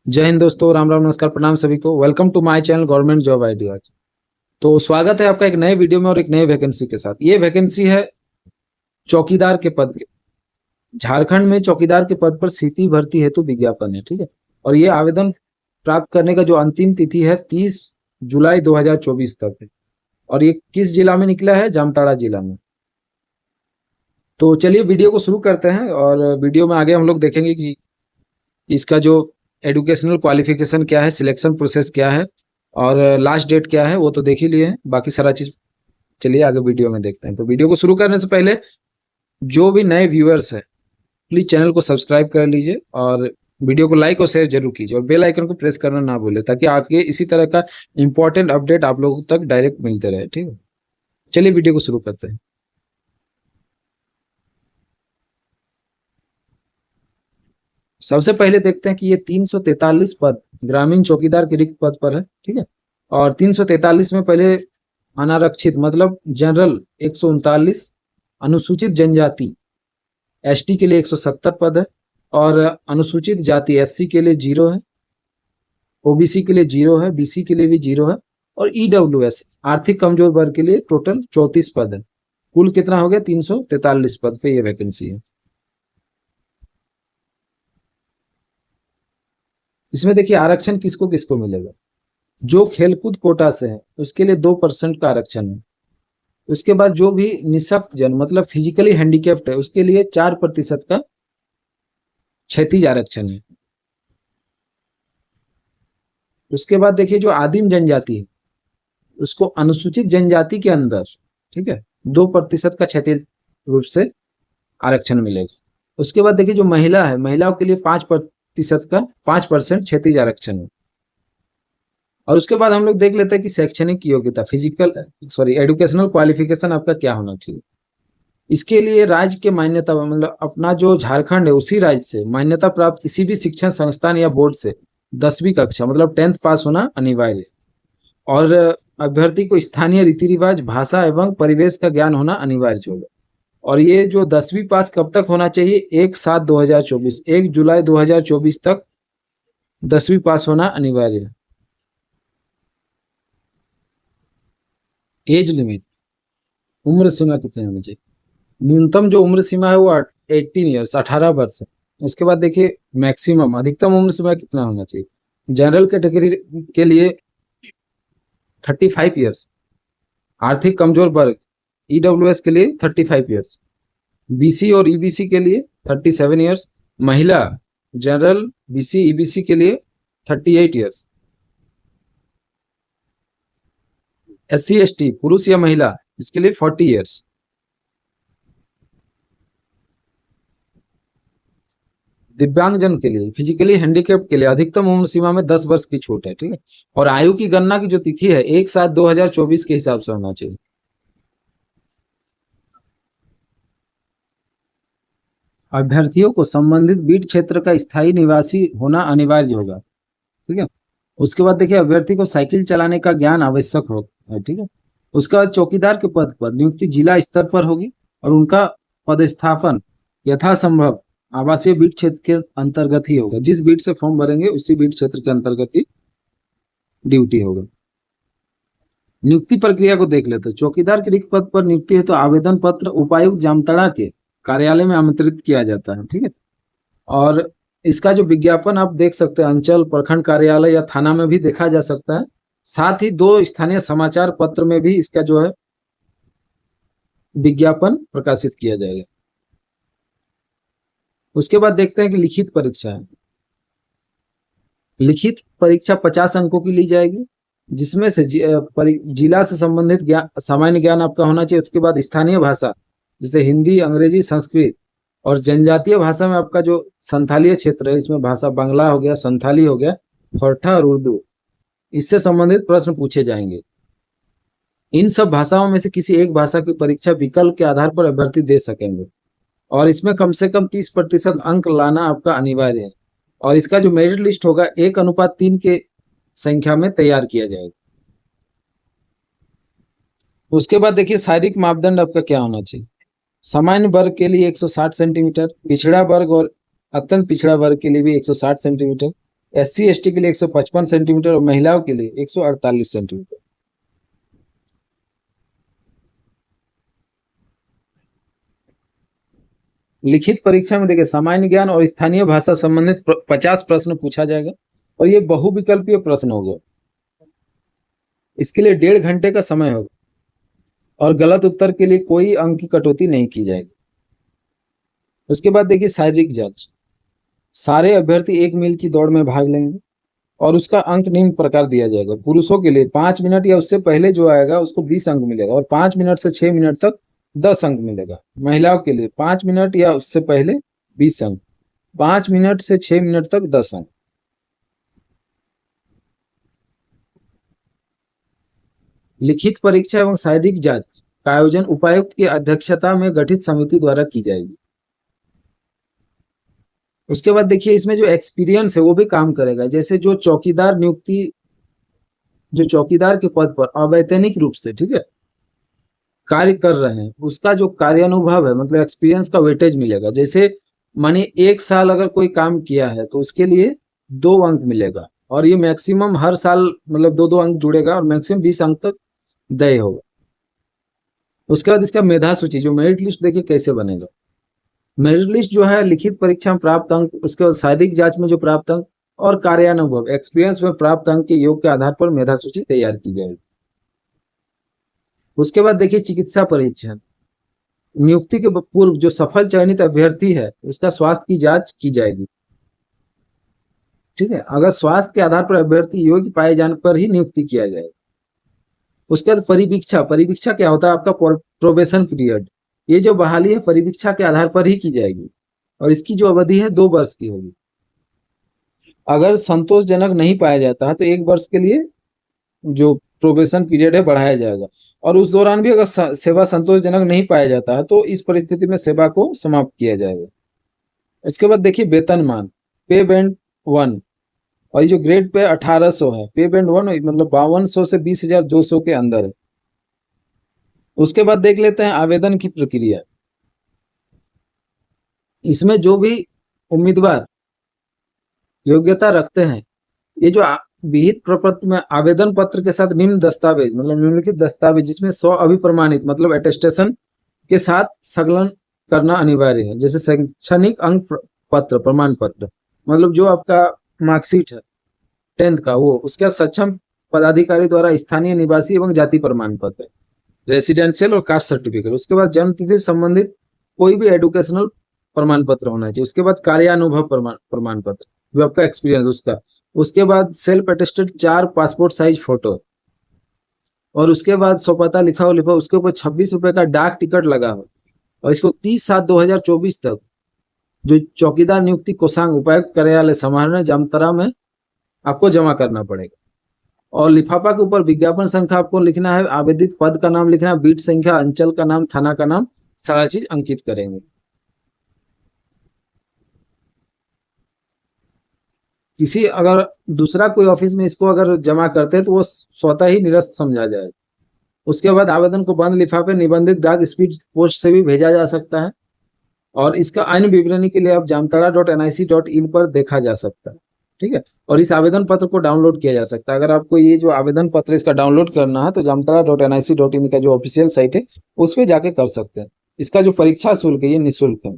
जय हिंद दोस्तों, राम राम, नमस्कार, प्रणाम सभी को। Welcome to my channel government job ideas. तो स्वागत है आपका एक नए वीडियो में और एक नए वैकेंसी के साथ। ये वैकेंसी है चौकीदार के पद के। झारखंड में चौकीदार के पद पर सीधी भर्ती हेतु विज्ञापन है, ठीक है। और ये आवेदन प्राप्त करने का जो अंतिम तिथि है 30 जुलाई 2024 तक है। और ये किस जिला में निकला है? जामताड़ा जिला में। तो चलिए वीडियो को शुरू करते हैं और वीडियो में आगे हम लोग देखेंगे कि इसका जो एजुकेशनल क्वालिफिकेशन क्या है, सिलेक्शन प्रोसेस क्या है और लास्ट डेट क्या है, वो तो देख ही लिए हैं। बाकी सारा चीज चलिए आगे वीडियो में देखते हैं। तो वीडियो को शुरू करने से पहले जो भी नए व्यूअर्स हैं प्लीज चैनल को सब्सक्राइब कर लीजिए और वीडियो को लाइक और शेयर जरूर कीजिए और बेल आइकन को प्रेस करना ना भूलें, ताकि आपके इसी तरह का इंपॉर्टेंट अपडेट आप लोगों तक डायरेक्ट मिलते रहे, ठीक है। चलिए वीडियो को शुरू करते हैं। सबसे पहले देखते हैं कि ये 343 पद ग्रामीण चौकीदार के रिक्त पद पर है, ठीक है। और 343 में पहले अनारक्षित मतलब जनरल 139, अनुसूचित जनजाति एसटी के लिए 170 पद है और अनुसूचित जाति एससी के लिए 0 है, ओबीसी के लिए 0 है, बीसी के लिए भी 0 है और ईडब्ल्यूएस आर्थिक कमजोर वर्ग के लिए टोटल 34 पद है। कुल कितना हो गया? 343 पद पे ये वैकेंसी है। इसमें देखिए आरक्षण किसको किसको मिलेगा। जो खेलकूद कोटा से है उसके लिए 2% का आरक्षण है। उसके बाद जो भी निःशक्त जन मतलब फिजिकली हैंडीकैप्ड है उसके लिए 4% का क्षैतिज आरक्षण है। उसके बाद देखिए जो आदिम जनजाति है उसको अनुसूचित जनजाति के अंदर, ठीक है, 2% का क्षैतिज रूप से आरक्षण मिलेगा। उसके बाद देखिए जो महिला है, महिलाओं के लिए 5% क्षैतिज आरक्षण है। और उसके बाद हम लोग देख लेते हैं कि शैक्षणिक योग्यता एजुकेशनल क्वालिफिकेशन आपका क्या होना चाहिए। इसके लिए राज्य के मान्यता मतलब अपना जो झारखंड है उसी राज्य से मान्यता प्राप्त किसी भी शिक्षण संस्थान या बोर्ड से 10वीं कक्षा मतलब 10th पास होना अनिवार्य है। और अभ्यर्थी को स्थानीय रीति रिवाज, भाषा एवं परिवेश का ज्ञान होना अनिवार्य होगा। और ये जो 10वीं पास कब तक होना चाहिए? 1/7/2024, 1 जुलाई 2024 तक 10वीं पास होना अनिवार्य है। एज लिमिट, उम्र सीमा कितनी होनी चाहिए? न्यूनतम जो उम्र सीमा है वो 18 ईयर्स, 18 वर्ष है। उसके बाद देखिए मैक्सिमम अधिकतम उम्र सीमा कितना होना चाहिए। जनरल कैटेगरी के लिए 35 ईयर्स, आर्थिक कमजोर वर्ग ईडब्ल्यूएस के लिए 35 ईयर्स, बीसी और ईबीसी के लिए 37 ईयर्स, महिला जनरल बीसी ईबीसी के लिए 38 ईयर्स, एससी एसटी पुरुष या महिला इसके लिए 40 ईयर्स। दिव्यांगजन के लिए, फिजिकली हैंडीकैप्ड के लिए अधिकतम उम्र सीमा में 10 वर्ष की छूट है, ठीक है। और आयु की गणना की जो तिथि है 1/7/2024 के हिसाब से होना चाहिए। अभ्यर्थियों को संबंधित बीट क्षेत्र का स्थायी निवासी होना अनिवार्य होगा, ठीक है। उसके बाद देखिए अभ्यर्थी को साइकिल चलाने का ज्ञान आवश्यक होगा, ठीक है। उसके बाद चौकीदार के पद पर नियुक्ति जिला स्तर पर होगी और उनका पदस्थापन यथासंभव आवासीय बीट क्षेत्र के अंतर्गत ही होगा। जिस बीट से फॉर्म भरेंगे उसी बीट क्षेत्र के अंतर्गत ही ड्यूटी होगा। नियुक्ति प्रक्रिया को देख लेते हैं। चौकीदार के रिक्त पद पर नियुक्ति है तो आवेदन पत्र उपायुक्त जामताड़ा के कार्यालय में आमंत्रित किया जाता है, ठीक है। और इसका जो विज्ञापन आप देख सकते हैं अंचल, प्रखंड कार्यालय या थाना में भी देखा जा सकता है। साथ ही 2 स्थानीय समाचार पत्र में भी इसका जो है विज्ञापन प्रकाशित किया जाएगा। उसके बाद देखते हैं कि लिखित परीक्षा है। लिखित परीक्षा 50 अंकों की ली जाएगी, जिसमें से जिला से संबंधित सामान्य ज्ञान आपका होना चाहिए। उसके बाद स्थानीय भाषा जैसे हिंदी, अंग्रेजी, संस्कृत और जनजातीय भाषा में आपका जो संथालीय क्षेत्र है इसमें भाषा बांग्ला हो गया, संथाली हो गया, खोरठा और उर्दू, इससे संबंधित प्रश्न पूछे जाएंगे। इन सब भाषाओं में से किसी एक भाषा की परीक्षा विकल्प के आधार पर अभ्यर्थी दे सकेंगे और इसमें कम से कम 30% अंक लाना आपका अनिवार्य है। और इसका जो मेरिट लिस्ट होगा 1:3 के संख्या में तैयार किया जाएगा। उसके बाद देखिए शारीरिक मापदंड आपका क्या होना चाहिए। सामान्य वर्ग के लिए 160 सेंटीमीटर, पिछड़ा वर्ग और अत्यंत पिछड़ा वर्ग के लिए भी 160 सेंटीमीटर, SC ST के लिए 155 सेंटीमीटर और महिलाओं के लिए 148 सेंटीमीटर। लिखित परीक्षा में देखिए सामान्य ज्ञान और स्थानीय भाषा संबंधित 50 प्रश्न पूछा जाएगा और ये बहुविकल्पीय प्रश्न होगा। इसके लिए 1.5 घंटे का समय होगा और गलत उत्तर के लिए कोई अंक की कटौती नहीं की जाएगी। उसके बाद देखिए शारीरिक जांच। सारे अभ्यर्थी 1 मील की दौड़ में भाग लेंगे और उसका अंक निम्न प्रकार दिया जाएगा। पुरुषों के लिए 5 मिनट या उससे पहले जो आएगा उसको 20 अंक मिलेगा और 5 मिनट से 6 मिनट तक 10 अंक मिलेगा। महिलाओं के लिए 5 मिनट या उससे पहले 20 अंक, 5 मिनट से 6 मिनट तक 10 अंक। लिखित परीक्षा एवं शारीरिक जांच का आयोजन उपायुक्त की अध्यक्षता में गठित समिति द्वारा की जाएगी। उसके बाद देखिए इसमें जो एक्सपीरियंस है वो भी काम करेगा। जैसे जो चौकीदार के पद पर अवैतनिक रूप से, ठीक है, कार्य कर रहे हैं, उसका जो कार्यानुभव है मतलब एक्सपीरियंस का वेटेज मिलेगा। जैसे मानिए 1 साल अगर कोई काम किया है तो उसके लिए 2 अंक मिलेगा और ये मैक्सिमम हर साल मतलब 2-2 अंक जुड़ेगा और मैक्सिमम 20 अंक तक देय होगा। उसके बाद इसका मेधा सूची जो मेरिट लिस्ट देखिए कैसे बनेगा। मेरिट लिस्ट जो है लिखित परीक्षा में प्राप्त अंक, उसके बाद शारीरिक जांच में जो प्राप्त अंक और कार्यानुभव एक्सपीरियंस में प्राप्त अंक के योग के आधार पर मेधा सूची तैयार की जाएगी। उसके बाद देखिए चिकित्सा परीक्षण। नियुक्ति के पूर्व जो सफल चयनित अभ्यर्थी है उसका स्वास्थ्य की जांच की जाएगी। ठीक है, अगर स्वास्थ्य के आधार पर अभ्यर्थी योग्य पाए जाने पर ही नियुक्ति किया जाएगा। उसके बाद परिवीक्षा क्या होता है? आपका प्रोबेशन पीरियड। ये जो बहाली है परिवीक्षा के आधार पर ही की जाएगी और इसकी जो अवधि है 2 वर्ष की होगी। अगर संतोषजनक नहीं पाया जाता है तो 1 वर्ष के लिए जो प्रोबेशन पीरियड है बढ़ाया जाएगा और उस दौरान भी अगर सेवा संतोषजनक नहीं पाया जाता है तो इस परिस्थिति में सेवा को समाप्त किया जाएगा। इसके बाद देखिए वेतनमान, पे बैंड 1 और ये जो ग्रेड पे 1800 है, पे बैंड 1 मतलब 5200 से 20,200 के अंदर है। उसके बाद देख लेते हैं आवेदन की प्रक्रिया। इसमें जो भी उम्मीदवार योग्यता रखते हैं, ये जो विहित प्रपत्र में आवेदन पत्र के साथ निम्न दस्तावेज मतलब निम्नलिखित दस्तावेज जिसमें 100 अभिप्रमाणित मतलब अटेस्टेशन के साथ संलग्न करना अनिवार्य है। जैसे शैक्षणिक अंक पत्र, प्रमाण पत्र मतलब जो आपका मार्कशीट है 10th का, वो उसके सक्षम पदाधिकारी द्वारा स्थानीय निवासी एवं जाति प्रमाण पत्र, रेसिडेंशियल और कास्ट सर्टिफिकेट। उसके बाद जन्म तिथि संबंधित कोई भी एजुकेशनल प्रमाण पत्र होना चाहिए। उसके बाद कार्यानुभव प्रमाण पत्र जो आपका एक्सपीरियंस उसका। उसके बाद self attested 4 passport size photo और उसके बाद स्वपता लिखा हो उसके ऊपर 26 रुपए का डाक टिकट लगा हो और इसको 30/7/2024 तक जो चौकीदार नियुक्ति कोषांग उपायुक्त कार्यालय समाहरणालय जामताड़ा में आपको जमा करना पड़ेगा। और लिफाफा के ऊपर विज्ञापन संख्या आपको लिखना है, आवेदित पद का नाम लिखना है, बीट संख्या, अंचल का नाम, थाना का नाम, सारा चीज अंकित करेंगे। किसी अगर दूसरा कोई ऑफिस में इसको अगर जमा करते हैं तो वो स्वतः ही निरस्त समझा जाएगा। उसके बाद आवेदन को बंद लिफाफे निबंधित डाक स्पीड पोस्ट से भी भेजा जा सकता है और इसका अन्य विवरणी के लिए आप jamtara.nic.in पर देखा जा सकता है। ठीक है, और इस आवेदन पत्र को डाउनलोड किया जा सकता है। अगर आपको ये जो आवेदन पत्र इसका डाउनलोड करना है तो jamtara.nic.in का जो ऑफिशियल साइट है उस पर जाके कर सकते हैं। इसका जो परीक्षा शुल्क है ये निःशुल्क है।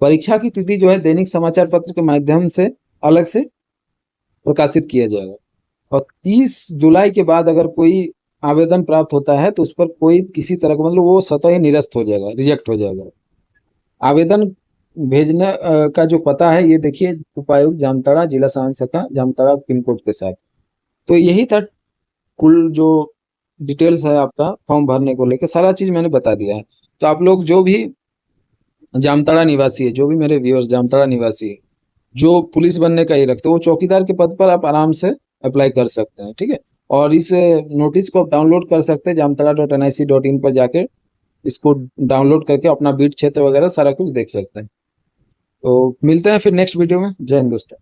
परीक्षा की तिथि जो है दैनिक समाचार पत्र के माध्यम से अलग से प्रकाशित किया जाएगा और 30 जुलाई के बाद अगर कोई आवेदन प्राप्त होता है तो उस पर कोई किसी तरह का मतलब वो स्वतः ही निरस्त हो जाएगा, रिजेक्ट हो जाएगा। आवेदन भेजने का जो पता है ये देखिए, उपायुक्त जामताड़ा, जिला समाहरणालय शाखा जामताड़ा पिन कोड के साथ। तो यही था कुल जो डिटेल्स है आपका फॉर्म भरने को लेकर, सारा चीज मैंने बता दिया है। तो आप लोग जो भी जामताड़ा निवासी है, जो भी मेरे व्यूअर्स जामताड़ा निवासी है, जो पुलिस बनने का ही रखते हैं, वो चौकीदार के पद पर आप आराम से अप्लाई कर सकते हैं। ठीक है, और इस नोटिस को आप डाउनलोड कर सकते हैं jamtara.nic.in पर जाकर इसको डाउनलोड करके अपना बीट क्षेत्र वगैरह सारा कुछ देख सकते हैं। तो मिलते हैं फिर नेक्स्ट वीडियो में। जय हिंद दोस्तों।